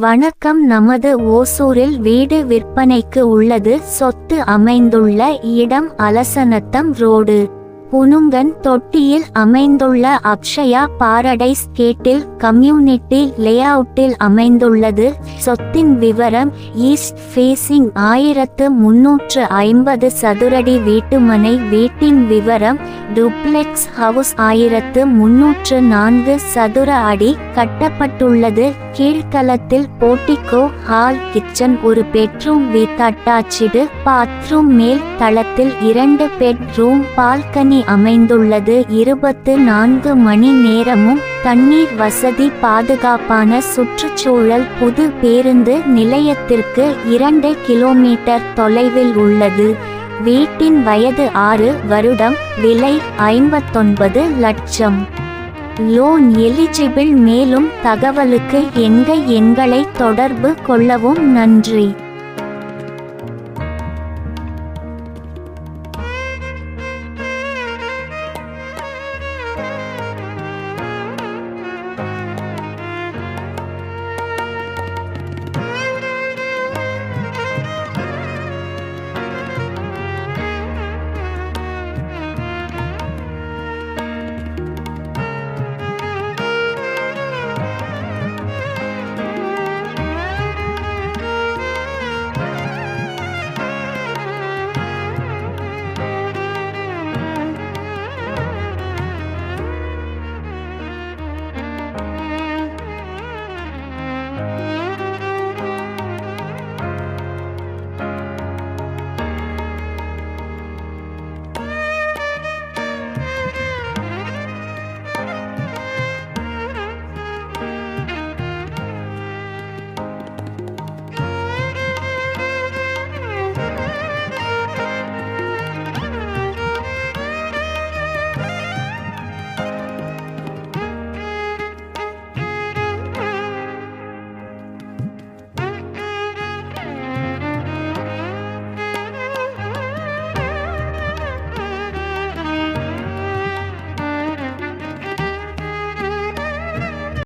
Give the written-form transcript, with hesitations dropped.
வணக்கம். நமது ஓசூரில் வீடு விற்பனைக்கு உள்ளது. சொத்து அமைந்துள்ள இடம் அலசநத்தம் ரோடு, புனுங்கன் தொட்டியில் அமைந்துள்ள அக்ஷயா பாரடைஸ் கேட்டில் கம்யூனிட்டி லேஅவுட்டில் அமைந்துள்ளது. சொத்தின் விவரம்: ஈஸ்ட் ஃபேசிங் 1350 சதுரடி வீட்டுமனை. வீட்டின் விவரம்: டூப்ளெக்ஸ் ஹவுஸ் 1304 சதுர அடி கட்டப்பட்டுள்ளது. கீழ்த்தளத்தில் போர்டிகோ, ஹால், கிச்சன், ஒரு பெட்ரூம் வித் அட்டாச்டு பாத்ரூம். மேல் தளத்தில் 2 பெட்ரூம், பால்கனி அமைந்துள்ளது. 24 மணி நேரமும் தண்ணீர் வசதி, பாதுகாப்பான சுற்றுச்சூழல். புது பேருந்து நிலையத்திற்கு 2 கிலோமீட்டர் தொலைவில் உள்ளது. வீட்டின் வயது 6 வருடம். விலை 59 லட்சம். Loan eligible. மேலும் தகவலுக்கு எண்களை தொடர்பு கொள்ளவும். நன்றி.